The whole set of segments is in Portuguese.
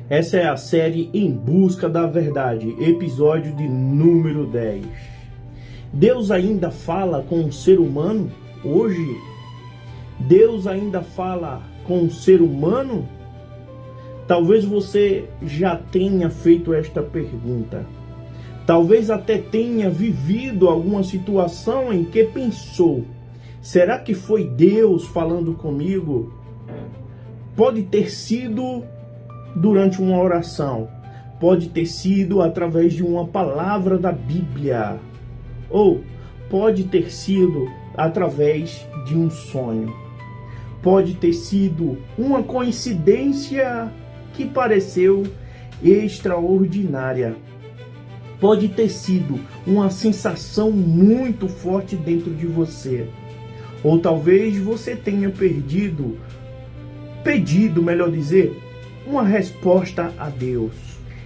Essa é a série Em Busca da Verdade, episódio de número 10. Deus ainda fala com o ser humano hoje? Deus ainda fala com o ser humano? Talvez você já tenha feito esta pergunta. Talvez até tenha vivido alguma situação em que pensou: será que foi Deus falando comigo? Pode ter sido durante uma oração, pode ter sido através de uma palavra da Bíblia, ou pode ter sido através de um sonho. Pode ter sido uma coincidência que pareceu extraordinária. Pode ter sido uma sensação muito forte dentro de você. Ou talvez você tenha pedido, melhor dizer, uma resposta a Deus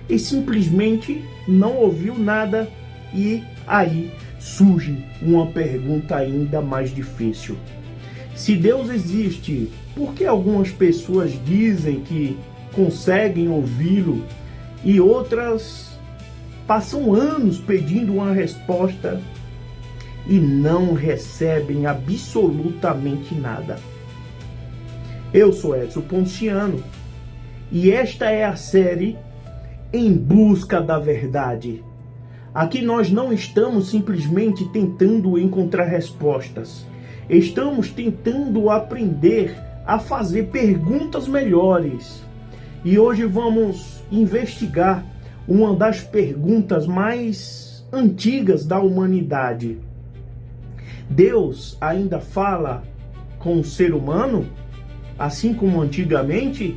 e simplesmente não ouviu nada, e aí surge uma pergunta ainda mais difícil. Se Deus existe, por que algumas pessoas dizem que conseguem ouvi-lo e outras passam anos pedindo uma resposta e não recebem absolutamente nada? Eu sou Edson Ponciano e esta é a série Em Busca da Verdade. Aqui nós não estamos simplesmente tentando encontrar respostas. Estamos tentando aprender a fazer perguntas melhores. E hoje vamos investigar uma das perguntas mais antigas da humanidade. Deus ainda fala com o ser humano, assim como antigamente?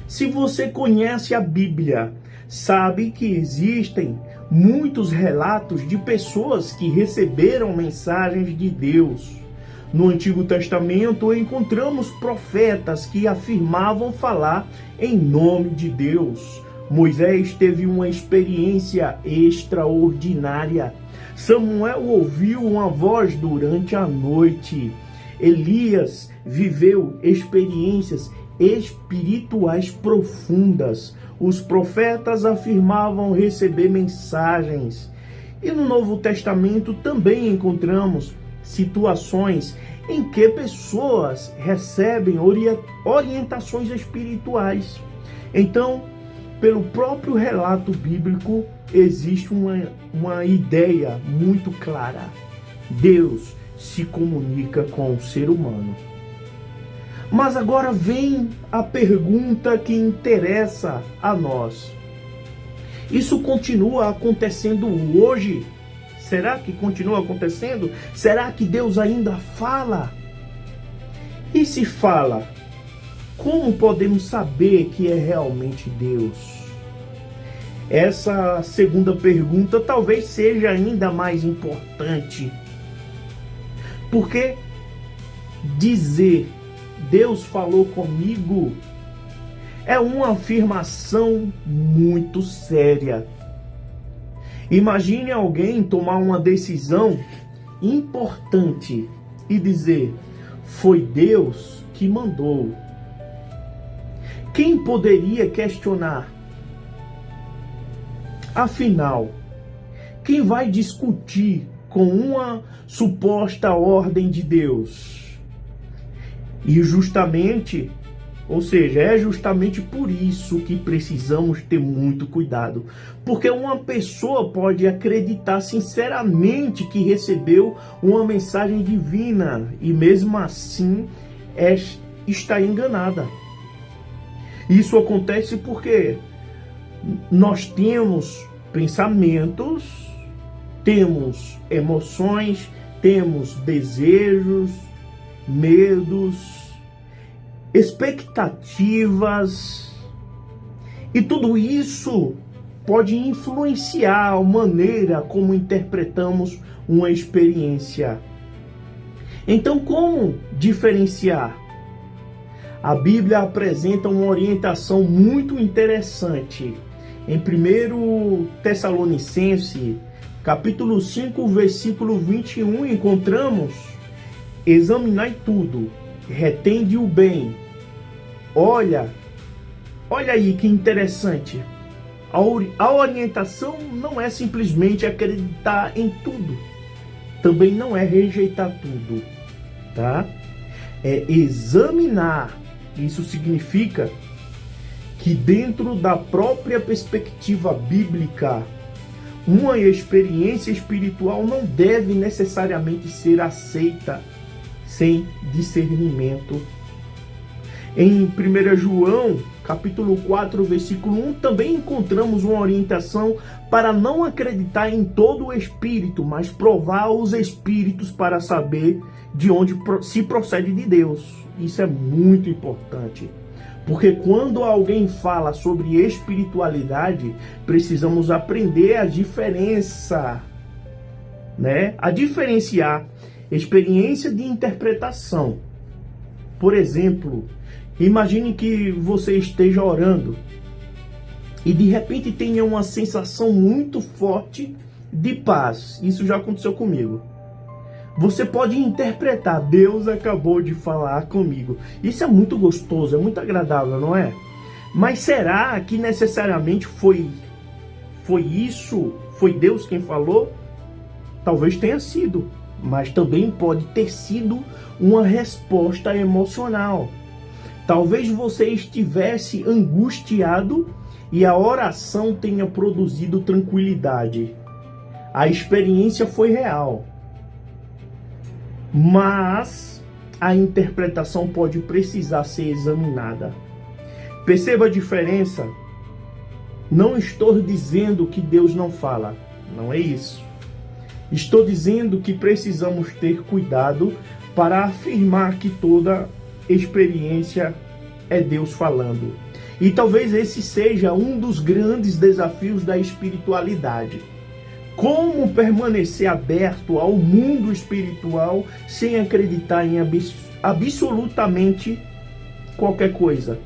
Se você conhece a Bíblia, sabe que existem muitos relatos de pessoas que receberam mensagens de Deus. No Antigo Testamento encontramos profetas que afirmavam falar em nome de Deus. Moisés teve uma experiência extraordinária. Samuel ouviu uma voz durante a noite. Elias viveu experiências espirituais profundas. Os profetas afirmavam receber mensagens. E no Novo Testamento também encontramos situações em que pessoas recebem orientações espirituais. Então, pelo próprio relato bíblico, existe uma ideia muito clara. Deus se comunica com o ser humano. Mas agora vem a pergunta que interessa a nós. Isso continua acontecendo hoje? Será que continua acontecendo? Será que Deus ainda fala? E se fala, como podemos saber que é realmente Deus? Essa segunda pergunta talvez seja ainda mais importante. Porque dizer Deus falou comigo é uma afirmação muito séria. Imagine alguém tomar uma decisão importante e dizer: foi Deus que mandou. Quem poderia questionar? Afinal, quem vai discutir com uma suposta ordem de Deus? E é justamente por isso que precisamos ter muito cuidado. Porque uma pessoa pode acreditar sinceramente que recebeu uma mensagem divina e mesmo assim está enganada. Isso acontece porque nós temos pensamentos, temos emoções, temos desejos, medos, expectativas, e tudo isso pode influenciar a maneira como interpretamos uma experiência. Então, como diferenciar? A Bíblia apresenta uma orientação muito interessante. Em 1 Tessalonicenses, capítulo 5, versículo 21, encontramos: examinai tudo, retende o bem, olha olha aí que interessante. A orientação não é simplesmente acreditar em tudo. Também não é rejeitar tudo, tá? É examinar. Isso significa que dentro da própria perspectiva bíblica, uma experiência espiritual não deve necessariamente ser aceita sem discernimento. Em 1 João, capítulo 4, versículo 1, também encontramos uma orientação para não acreditar em todo o espírito, mas provar os espíritos para saber de onde se procede de Deus. Isso é muito importante, porque quando alguém fala sobre espiritualidade, precisamos aprender a diferença, né? A diferenciar experiência de interpretação. Por exemplo, imagine que você esteja orando e de repente tenha uma sensação muito forte de paz. Isso já aconteceu comigo. Você pode interpretar: Deus acabou de falar comigo. Isso é muito gostoso, é muito agradável, não é? Mas será que necessariamente foi isso? Foi Deus quem falou? Talvez tenha sido, mas também pode ter sido uma resposta emocional. Talvez você estivesse angustiado e a oração tenha produzido tranquilidade. A experiência foi real, mas a interpretação pode precisar ser examinada. Perceba a diferença? Não estou dizendo que Deus não fala, não é isso. Estou dizendo que precisamos ter cuidado para afirmar que toda experiência é Deus falando. E talvez esse seja um dos grandes desafios da espiritualidade. Como permanecer aberto ao mundo espiritual sem acreditar em absolutamente qualquer coisa?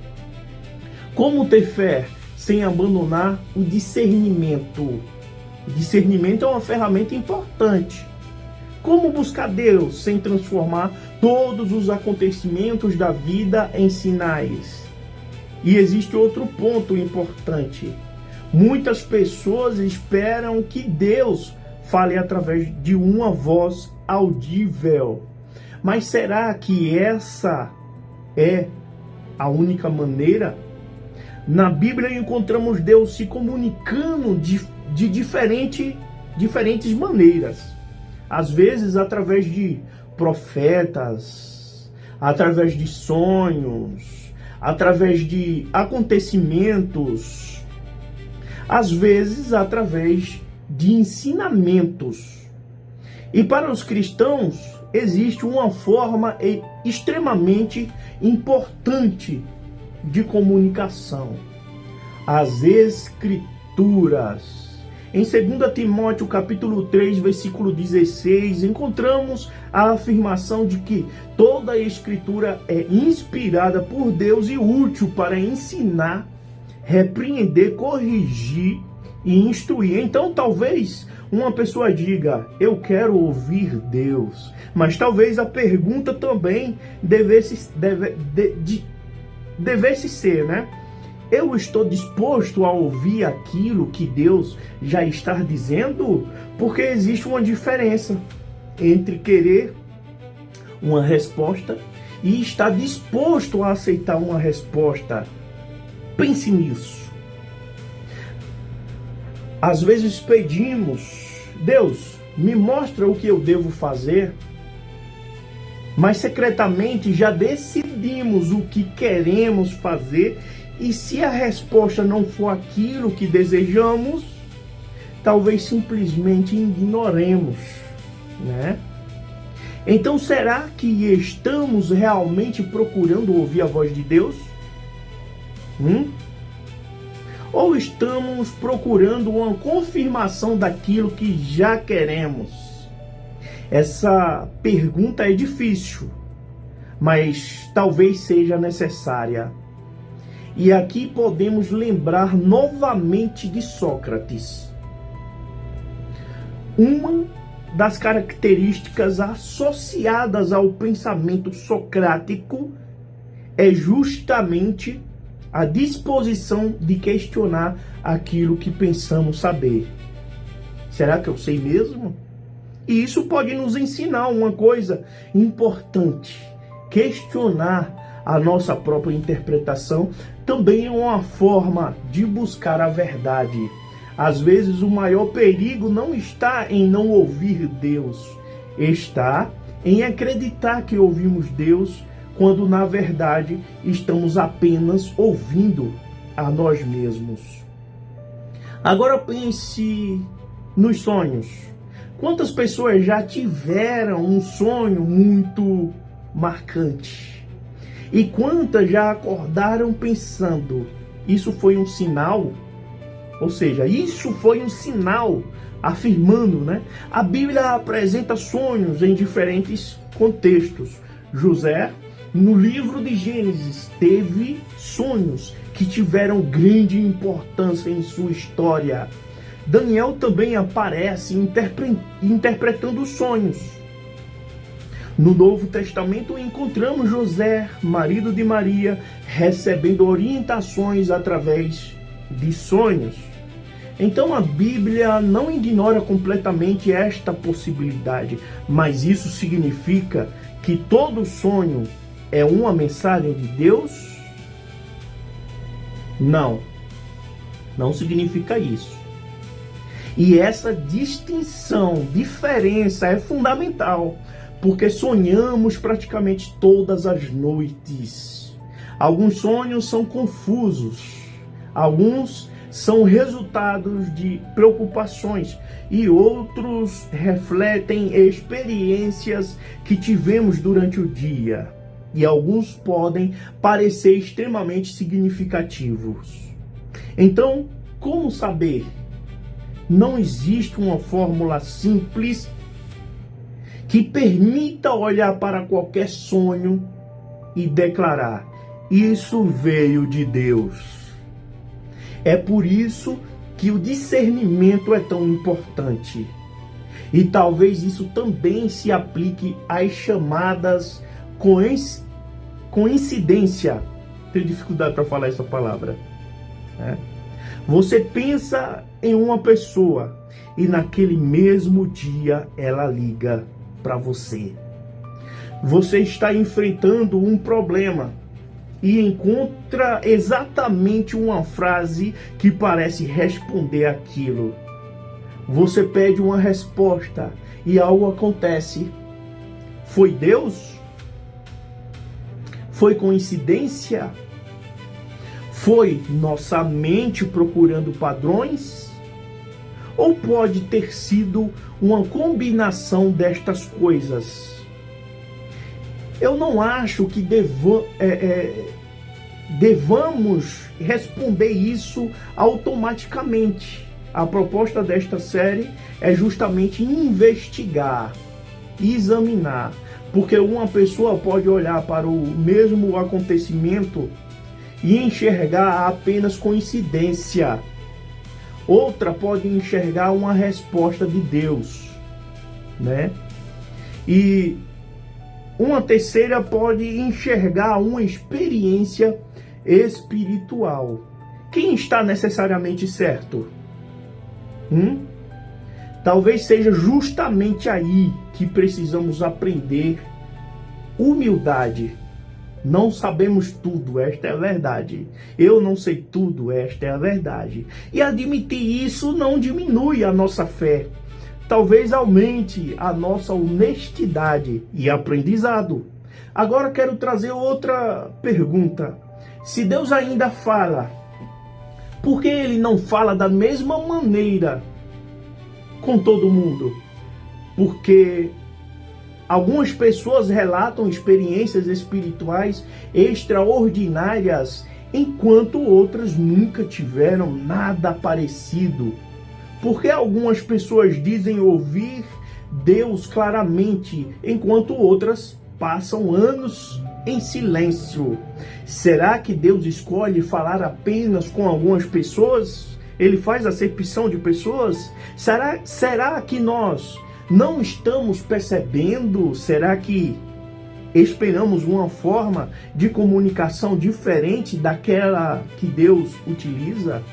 Como ter fé sem abandonar o discernimento? O discernimento é uma ferramenta importante. Como buscar Deus sem transformar todos os acontecimentos da vida em sinais? E existe outro ponto importante. Muitas pessoas esperam que Deus fale através de uma voz audível. Mas será que essa é a única maneira? Na Bíblia encontramos Deus se comunicando de diferentes maneiras. Às vezes através de profetas, através de sonhos, através de acontecimentos, às vezes através de ensinamentos. E para os cristãos existe uma forma extremamente importante de comunicação: as Escrituras. Em 2 Timóteo capítulo 3, versículo 16, encontramos a afirmação de que toda a Escritura é inspirada por Deus e útil para ensinar, repreender, corrigir e instruir. Então talvez uma pessoa diga: eu quero ouvir Deus. Mas talvez a pergunta também devesse ser, né? Eu estou disposto a ouvir aquilo que Deus já está dizendo? Porque existe uma diferença entre querer uma resposta e estar disposto a aceitar uma resposta. Pense nisso. Às vezes pedimos: Deus, me mostra o que eu devo fazer. Mas secretamente já decidimos o que queremos fazer, e se a resposta não for aquilo que desejamos, talvez simplesmente ignoremos, né? Então será que estamos realmente procurando ouvir a voz de Deus? Ou estamos procurando uma confirmação daquilo que já queremos? Essa pergunta é difícil, mas talvez seja necessária. E aqui podemos lembrar novamente de Sócrates. Uma das características associadas ao pensamento socrático é justamente a disposição de questionar aquilo que pensamos saber. Será que eu sei mesmo? E isso pode nos ensinar uma coisa importante. Questionar a nossa própria interpretação também é uma forma de buscar a verdade. Às vezes o maior perigo não está em não ouvir Deus, está em acreditar que ouvimos Deus, quando na verdade estamos apenas ouvindo a nós mesmos. Agora pense nos sonhos. Quantas pessoas já tiveram um sonho muito marcante? E quantas já acordaram pensando, isso foi um sinal? Ou seja, isso foi um sinal, afirmando, né? A Bíblia apresenta sonhos em diferentes contextos. José, no livro de Gênesis, teve sonhos que tiveram grande importância em sua história. Daniel também aparece interpretando sonhos. No Novo Testamento encontramos José, marido de Maria, recebendo orientações através de sonhos. Então a Bíblia não ignora completamente esta possibilidade, mas isso significa que todo sonho é uma mensagem de Deus? Não, não significa isso. E essa distinção, diferença é fundamental, porque sonhamos praticamente todas as noites. Alguns sonhos são confusos, alguns são resultados de preocupações e outros refletem experiências que tivemos durante o dia. E alguns podem parecer extremamente significativos. Então, como saber? Não existe uma fórmula simples que permita olhar para qualquer sonho e declarar: isso veio de Deus. É por isso que o discernimento é tão importante. E talvez isso também se aplique às chamadas coincidência. Tenho dificuldade para falar essa palavra, né? Você pensa em uma pessoa e naquele mesmo dia ela liga para você. Você está enfrentando um problema e encontra exatamente uma frase que parece responder aquilo. Você pede uma resposta e algo acontece. Foi Deus? Foi coincidência? Foi nossa mente procurando padrões? Ou pode ter sido uma combinação destas coisas? Eu não acho que devamos responder isso automaticamente. A proposta desta série é justamente investigar, examinar, porque uma pessoa pode olhar para o mesmo acontecimento e enxergar apenas coincidência. Outra pode enxergar uma resposta de Deus, né? E uma terceira pode enxergar uma experiência espiritual. Quem está necessariamente certo? Talvez seja justamente aí que precisamos aprender humildade. Não sabemos tudo, esta é a verdade. Eu não sei tudo, esta é a verdade. E admitir isso não diminui a nossa fé. Talvez aumente a nossa honestidade e aprendizado. Agora quero trazer outra pergunta. Se Deus ainda fala, por que Ele não fala da mesma maneira com todo mundo? Porque algumas pessoas relatam experiências espirituais extraordinárias, enquanto outras nunca tiveram nada parecido. Porque algumas pessoas dizem ouvir Deus claramente, enquanto outras passam anos em silêncio. Será que Deus escolhe falar apenas com algumas pessoas? Ele faz acepção de pessoas? Será que nós não estamos percebendo? Será que esperamos uma forma de comunicação diferente daquela que Deus utiliza?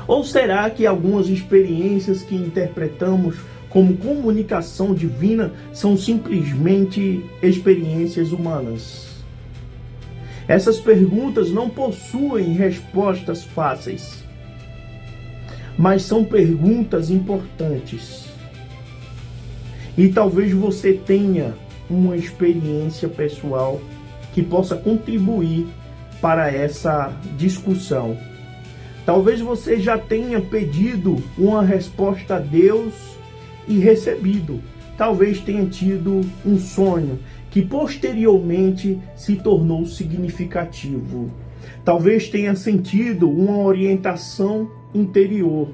Ou será que algumas experiências que interpretamos como comunicação divina são simplesmente experiências humanas? Essas perguntas não possuem respostas fáceis, mas são perguntas importantes. E talvez você tenha uma experiência pessoal que possa contribuir para essa discussão. Talvez você já tenha pedido uma resposta a Deus e recebido. Talvez tenha tido um sonho que posteriormente se tornou significativo. Talvez tenha sentido uma orientação interior.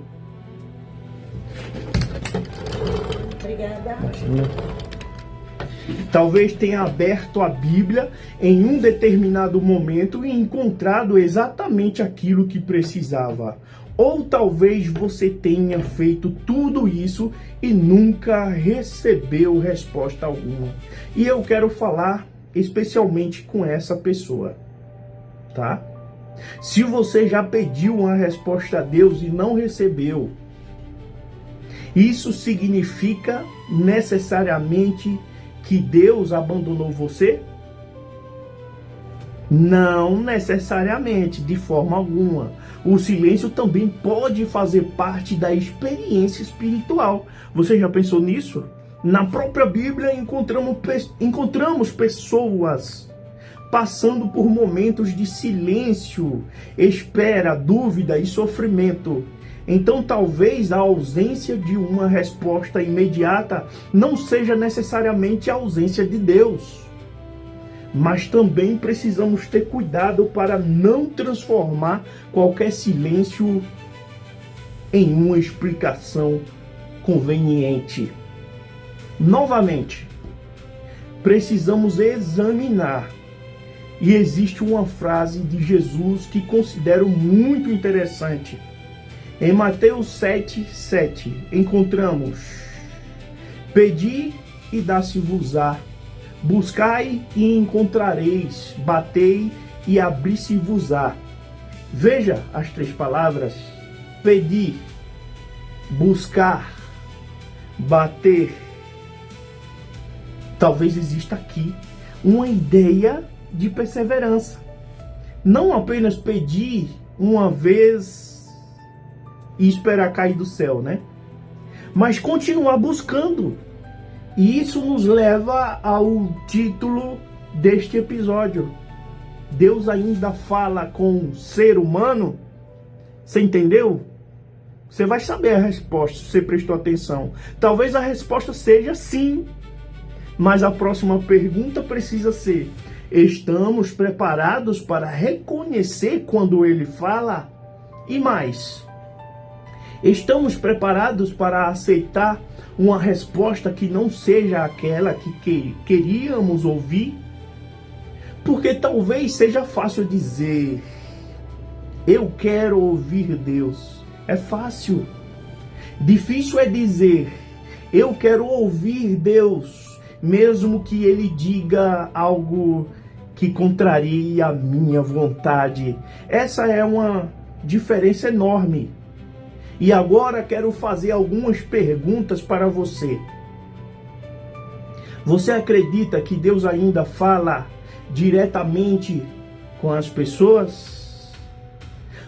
Obrigada. Talvez tenha aberto a Bíblia em um determinado momento e encontrado exatamente aquilo que precisava. Ou talvez você tenha feito tudo isso e nunca recebeu resposta alguma. E eu quero falar especialmente com essa pessoa, tá? Se você já pediu uma resposta a Deus e não recebeu, isso significa necessariamente que Deus abandonou você? Não necessariamente, de forma alguma. O silêncio também pode fazer parte da experiência espiritual. Você já pensou nisso? Na própria Bíblia encontramos pessoas passando por momentos de silêncio, espera, dúvida e sofrimento. Então talvez a ausência de uma resposta imediata não seja necessariamente a ausência de Deus. Mas também precisamos ter cuidado para não transformar qualquer silêncio em uma explicação conveniente. Novamente, precisamos examinar. E existe uma frase de Jesus que considero muito interessante. Em Mateus 7:7, encontramos: Pedi e dá-se-vos-á, buscai e encontrareis, batei e abri-se-vos-á. Veja as três palavras: pedir, buscar, bater. Talvez exista aqui uma ideia de perseverança. Não apenas pedir uma vez e esperar cair do céu, né? Mas continuar buscando. E isso nos leva ao título deste episódio. Deus ainda fala com o ser humano? Você entendeu? Você vai saber a resposta se você prestou atenção. Talvez a resposta seja sim. Mas a próxima pergunta precisa ser: estamos preparados para reconhecer quando ele fala? E mais, estamos preparados para aceitar uma resposta que não seja aquela que queríamos ouvir? Porque talvez seja fácil dizer: eu quero ouvir Deus. É fácil. Difícil é dizer: eu quero ouvir Deus, mesmo que ele diga algo que contraria a minha vontade. Essa é uma diferença enorme. E agora quero fazer algumas perguntas para você. Você acredita que Deus ainda fala diretamente com as pessoas?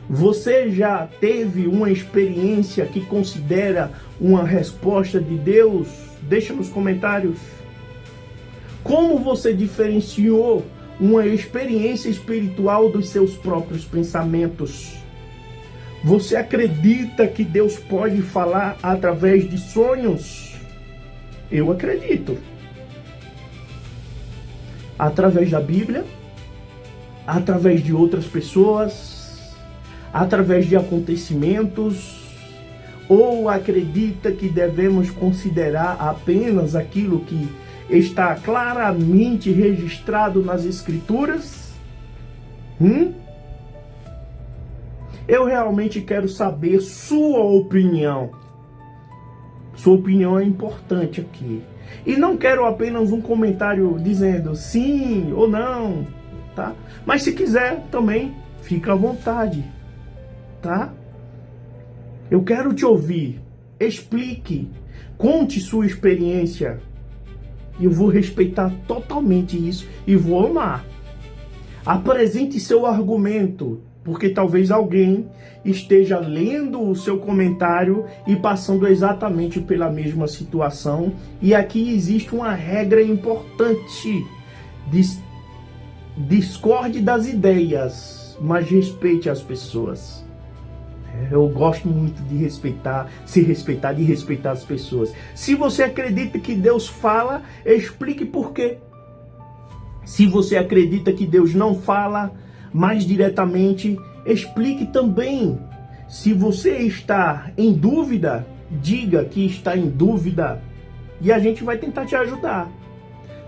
Você já teve uma experiência que considera uma resposta de Deus? Deixa nos comentários. Como você diferenciou uma experiência espiritual dos seus próprios pensamentos? Você acredita que Deus pode falar através de sonhos? Eu acredito. Através da Bíblia, através de outras pessoas, através de acontecimentos, ou acredita que devemos considerar apenas aquilo que está claramente registrado nas Escrituras? Eu realmente quero saber sua opinião. Sua opinião é importante aqui. E não quero apenas um comentário dizendo sim ou não, tá? Mas se quiser também, fica à vontade, tá? Eu quero te ouvir. Explique, conte sua experiência. E eu vou respeitar totalmente isso e vou amar. Apresente seu argumento, porque talvez alguém esteja lendo o seu comentário e passando exatamente pela mesma situação. E aqui existe uma regra importante: discorde das ideias, mas respeite as pessoas. Eu gosto muito de respeitar, se respeitar, de respeitar as pessoas. Se você acredita que Deus fala, explique por quê. Se você acredita que Deus não fala mais diretamente, explique também. Se você está em dúvida, diga que está em dúvida e a gente vai tentar te ajudar.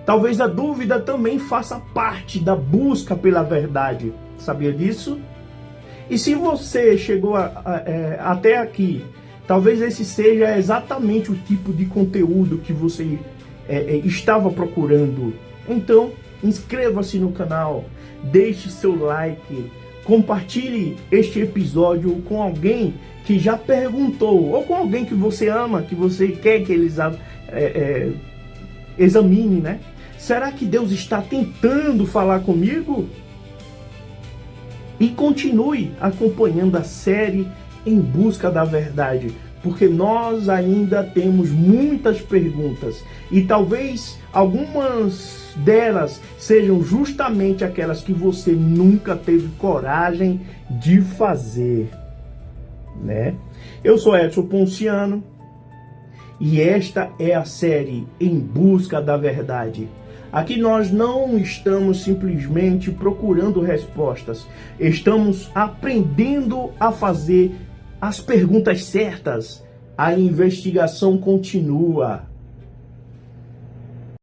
Talvez a dúvida também faça parte da busca pela verdade. Sabia disso? E se você chegou até aqui, talvez esse seja exatamente o tipo de conteúdo que você estava procurando. Então, inscreva-se no canal, deixe seu like, compartilhe este episódio com alguém que já perguntou, ou com alguém que você ama, que você quer que eles examine, né? Será que Deus está tentando falar comigo? E continue acompanhando a série Em Busca da Verdade, porque nós ainda temos muitas perguntas e talvez algumas delas sejam justamente aquelas que você nunca teve coragem de fazer, né? Eu sou Edson Ponciano e esta é a série Em Busca da Verdade. Aqui nós não estamos simplesmente procurando respostas, estamos aprendendo a fazer as perguntas certas. A investigação continua.